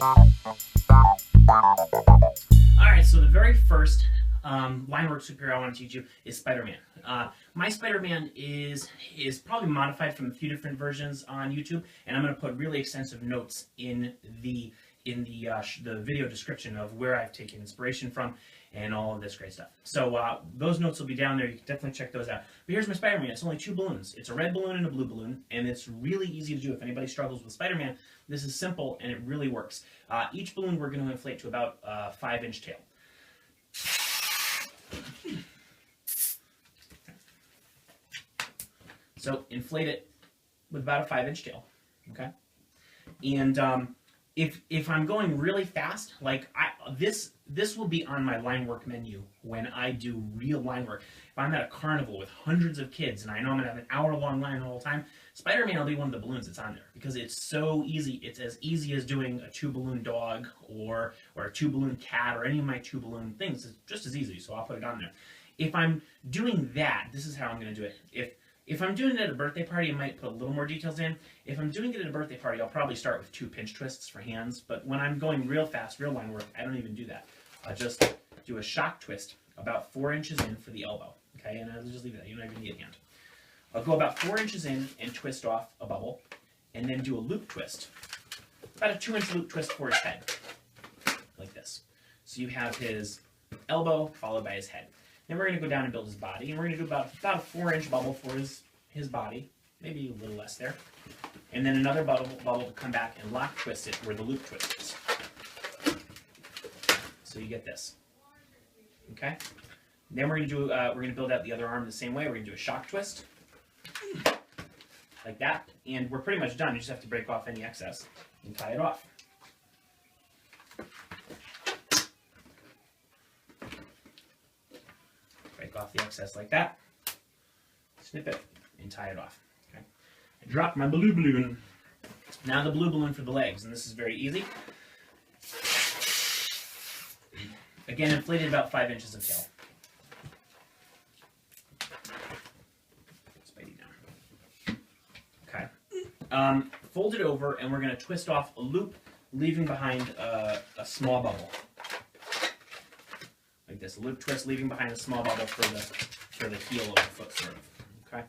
Alright, so the very first line work superhero I want to teach you is Spider-Man. My Spider-Man is probably modified from a few different versions on YouTube, and I'm going to put really extensive notes in the video description of where I've taken inspiration from and all of this great stuff. So those notes will be down there. You can definitely check those out. But here's my Spider-Man. It's only 2 balloons. It's a red balloon and a blue balloon, and it's really easy to do. If anybody struggles with Spider-Man, this is simple, and it really works. Each balloon we're going to inflate to about a 5-inch tail. So inflate it with about a 5-inch tail, okay? And if I'm going really fast, like this will be on my line work menu when I do real line work. If I'm at a carnival with hundreds of kids and I know I'm gonna have an hour-long line the whole time, Spider-Man will be one of the balloons that's on there because it's so easy. It's as easy as doing a 2-balloon dog or a 2-balloon cat or any of my 2-balloon things. It's just as easy, so I'll put it on there. If I'm doing that, this is how I'm gonna do it. If I'm doing it at a birthday party, I might put a little more details in. If I'm doing it at a birthday party, I'll probably start with 2 pinch twists for hands. But when I'm going real fast, real line work, I don't even do that. I just do a shock twist about 4 inches in for the elbow. Okay, and I'll just leave it there. You don't even need a hand. I'll go about 4 inches in and twist off a bubble, and then do a loop twist. About a 2-inch loop twist for his head, like this. So you have his elbow followed by his head. Then we're going to go down and build his body, and we're going to do about a 4-inch bubble for his body, maybe a little less there. And then another bubble to come back and lock twist it where the loop twist is. So you get this. Okay? Then we're going to build out the other arm the same way. We're going to do a shock twist, like that, and we're pretty much done. You just have to break off any excess and tie it off. Break off the excess like that, snip it, and tie it off. Okay. I drop my blue balloon. Now the blue balloon for the legs, and this is very easy. Again, inflated about 5 inches of tail. Spidey down. Okay. Fold it over, and we're going to twist off a loop, leaving behind a small bubble. Like this, a loop twist leaving behind a small bubble for the heel of the foot, sort of. Okay,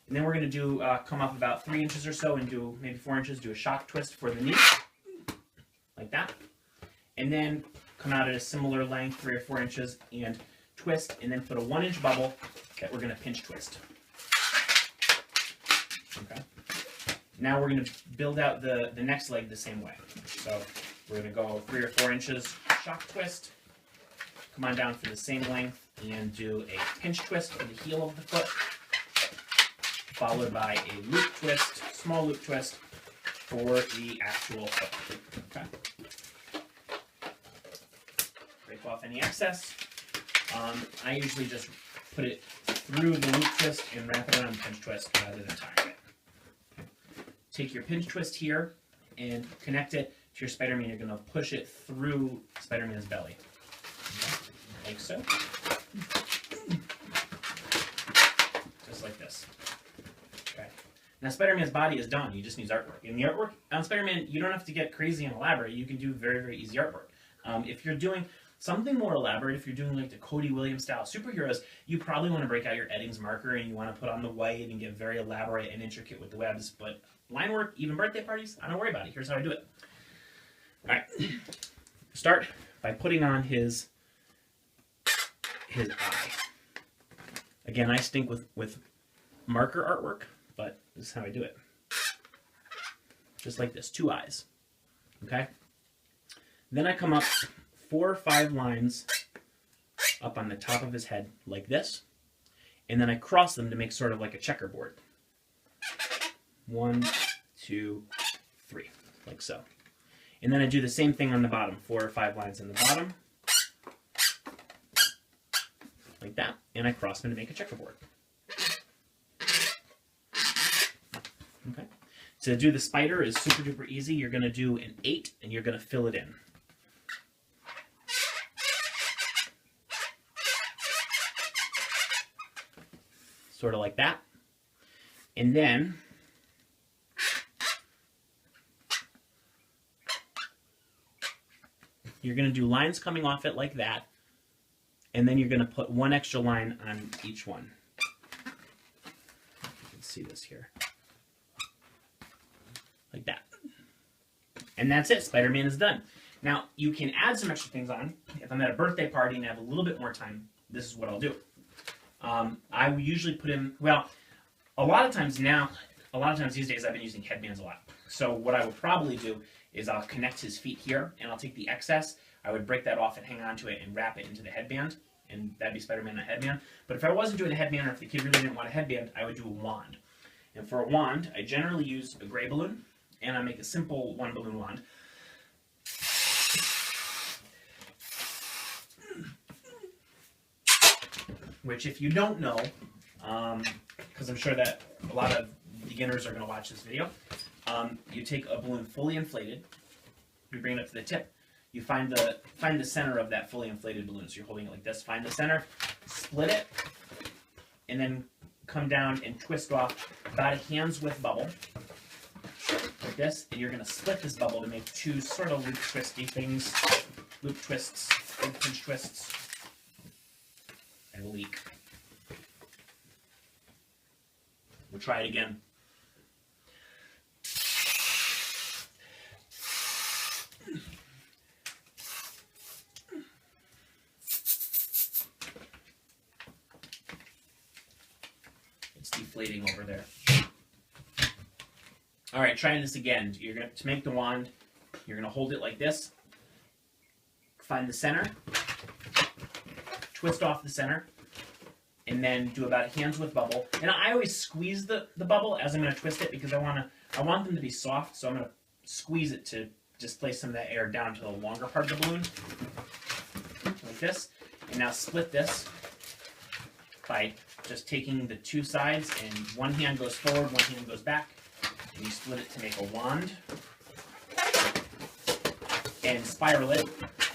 and then we're going to do come up about 3 inches or so and do maybe 4 inches. Do a shock twist for the knee, like that, and then come out at a similar length, 3 or 4 inches, and twist, and then put a 1-inch bubble that we're going to pinch twist. Okay. Now we're going to build out the next leg the same way. So we're going to go 3 or 4 inches, shock twist. Come on down for the same length and do a pinch twist for the heel of the foot, followed by a loop twist, small loop twist for the actual foot. Okay. Break off any excess. I usually just put it through the loop twist and wrap it around the pinch twist rather than tying it. Okay. Take your pinch twist here and connect it to your Spider-Man. You're going to push it through Spider-Man's belly. Like so. Just like this. Okay. Now Spider-Man's body is done. He just needs artwork. In the artwork on Spider-Man, you don't have to get crazy and elaborate. You can do very, very easy artwork. If you're doing something more elaborate, if you're doing like the Cody Williams style superheroes, you probably want to break out your Eddings marker and you want to put on the white and get very elaborate and intricate with the webs. But line work, even birthday parties, I don't worry about it. Here's how I do it. All right. Start by putting on his eye. Again, I stink with marker artwork, but this is how I do it. Just like this, 2 eyes. Okay? Then I come up 4 or 5 lines up on the top of his head, like this, and then I cross them to make sort of like a checkerboard. 1, 2, 3, like so. And then I do the same thing on the bottom, 4 or 5 lines in the bottom, like that, and I cross them to make a checkerboard. Okay. To do the spider is super duper easy. You're going to do an 8 and you're going to fill it in. Sort of like that. And then You're going to do lines coming off it like that, and then you're going to put one extra line on each one. You can see this here. Like that. And that's it. Spider-Man is done. Now, you can add some extra things on. If I'm at a birthday party and I have a little bit more time, this is what I'll do. I will usually put in, well, a lot of times these days I've been using headbands a lot. So what I would probably do is I'll connect his feet here, and I'll take the excess. I would break that off and hang on to it and wrap it into the headband, and that'd be Spider-Man, that headband. But if I wasn't doing a headband, or if the kid really didn't want a headband, I would do a wand. And for a wand, I generally use a gray balloon, and I make a simple one balloon wand. Which, if you don't know, because I'm sure that a lot of beginners are going to watch this video, you take a balloon fully inflated, you bring it up to the tip, you find the center of that fully inflated balloon. So you're holding it like this, find the center, split it, and then come down and twist off about a hand's width bubble, like this, and you're going to split this bubble to make two sort of loop twisty things, loop twists, loop pinch twists. And a leak. We'll try it again. It's deflating over there. All right, trying this again. You're going to make the wand. You're going to hold it like this. Find the center. Twist off the center, and then do about a hand's width bubble. And I always squeeze the bubble as I'm going to twist it, because I want them to be soft, so I'm going to squeeze it to displace some of that air down to the longer part of the balloon, like this. And now split this by just taking the two sides, and one hand goes forward, one hand goes back, and you split it to make a wand. And spiral it.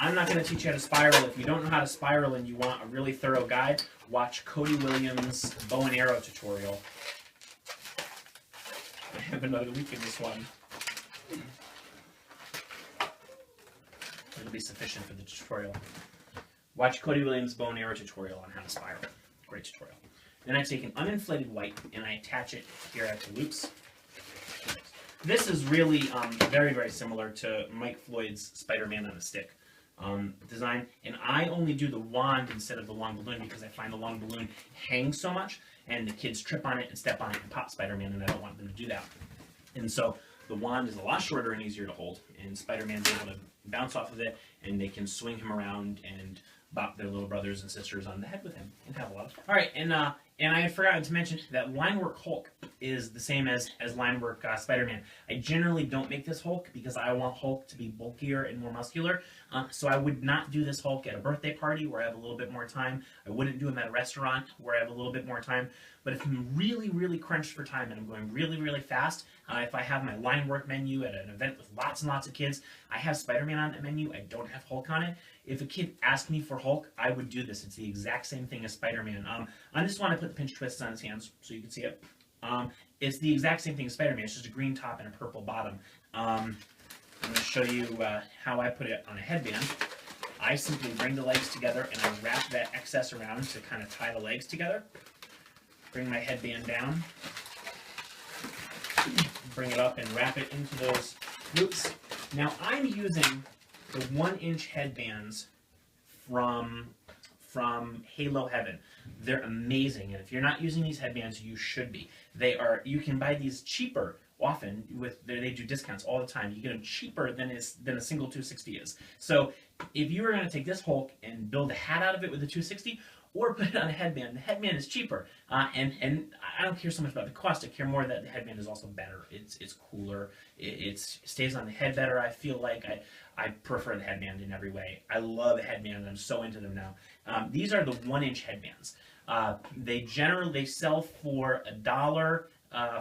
I'm not going to teach you how to spiral. If you don't know how to spiral and you want a really thorough guide, watch Cody Williams' bow and arrow tutorial. I have another week in this one. It'll be sufficient for the tutorial. Watch Cody Williams' bow and arrow tutorial on how to spiral. Great tutorial. Then I take an uninflated white and I attach it here at the loops. This is really very, very similar to Mike Floyd's Spider-Man on a Stick design, and I only do the wand instead of the long balloon because I find the long balloon hangs so much, and the kids trip on it and step on it and pop Spider-Man, and I don't want them to do that. And so the wand is a lot shorter and easier to hold, and Spider-Man's able to bounce off of it, and they can swing him around and bop their little brothers and sisters on the head with him and have a lot of fun. All right, and I had forgotten to mention that linework Hulk is the same as linework Spider-Man. I generally don't make this Hulk because I want Hulk to be bulkier and more muscular. So I would not do this Hulk at a birthday party where I have a little bit more time. I wouldn't do him at a restaurant where I have a little bit more time. But if I'm really, really crunched for time and I'm going really, really fast, if I have my linework menu at an event with lots and lots of kids, I have Spider-Man on that menu. I don't have Hulk on it. If a kid asked me for Hulk, I would do this. It's the exact same thing as Spider-Man. On this one, I put the pinch twists on his hands so you can see it. It's the exact same thing as Spider-Man. It's just a green top and a purple bottom. I'm going to show you how I put it on a headband. I simply bring the legs together and I wrap that excess around to kind of tie the legs together. Bring my headband down. Bring it up and wrap it into those loops. Now I'm using the 1-inch headbands from Halo Heaven. They're amazing, and if you're not using these headbands, you should be. You can buy these cheaper often. They do discounts all the time. You get them cheaper than a single 260 is. So if you were going to take this Hulk and build a hat out of it with a 260, or put it on a headband, the headband is cheaper. And I don't care so much about the cost. I care more that the headband is also better. It's cooler. It stays on the head better. I feel like I prefer the headband in every way. I love a headband. I'm so into them now. These are the 1-inch headbands. They sell for $1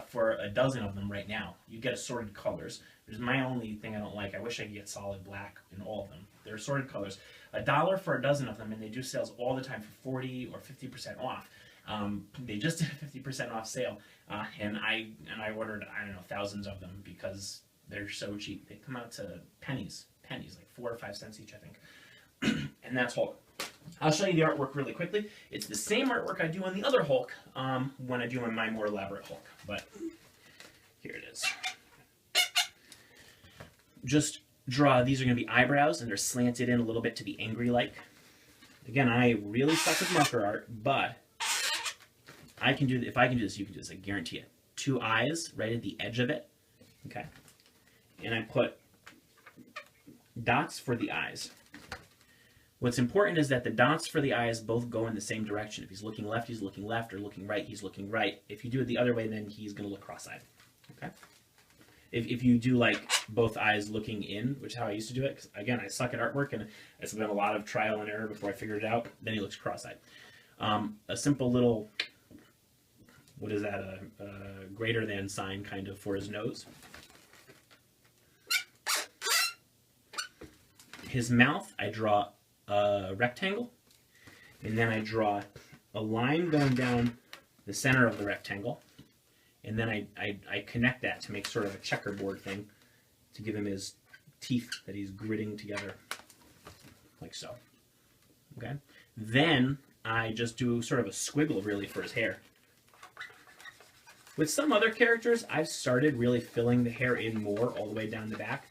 for a dozen of them right now. You get assorted colors. Which is my only thing I don't like. I wish I could get solid black in all of them. They're assorted colors. $1 for a dozen of them, and they do sales all the time for 40 or 50% off. They just did a 50% off sale, and I ordered, I don't know, thousands of them because they're so cheap. They come out to pennies, like 4 or 5 cents each, I think. And that's Hulk. I'll show you the artwork really quickly. It's the same artwork I do on the other Hulk when I do on my more elaborate Hulk, but here it is. Just draw, these are going to be eyebrows, and they're slanted in a little bit to be angry-like. Again, I really suck with marker art, but I can do, if I can do this, you can do this, I guarantee it. 2 eyes right at the edge of it, okay? And I put dots for the eyes. What's important is that the dots for the eyes both go in the same direction. If he's looking left, he's looking left, or looking right, he's looking right. If you do it the other way, then he's going to look cross-eyed, okay? If you do like both eyes looking in, which is how I used to do it, because again, I suck at artwork, and it's been a lot of trial and error before I figured it out, then he looks cross-eyed. A simple little, what is that, a greater than sign kind of for his nose. His mouth, I draw a rectangle, and then I draw a line going down the center of the rectangle, and then I connect that to make sort of a checkerboard thing to give him his teeth that he's gritting together, like so. Okay? Then I just do sort of a squiggle really for his hair. With some other characters, I've started really filling the hair in more all the way down the back.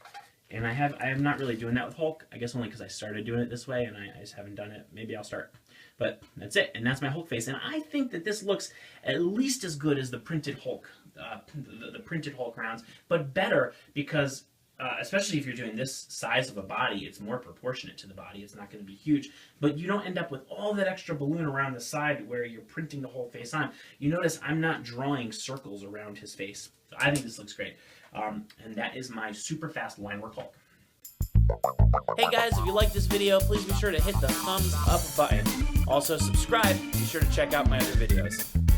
And I am not really doing that with Hulk. I guess only because I started doing it this way, and I just haven't done it. Maybe I'll start. But that's it, and that's my Hulk face. And I think that this looks at least as good as the printed Hulk, the printed Hulk rounds, but better because, especially if you're doing this size of a body, it's more proportionate to the body. It's not going to be huge, but you don't end up with all that extra balloon around the side where you're printing the whole face on. You notice I'm not drawing circles around his face. So I think this looks great. And that is my super fast line work Hulk. Hey guys, if you like this video, please be sure to hit the thumbs up button. Also subscribe, be sure to check out my other videos.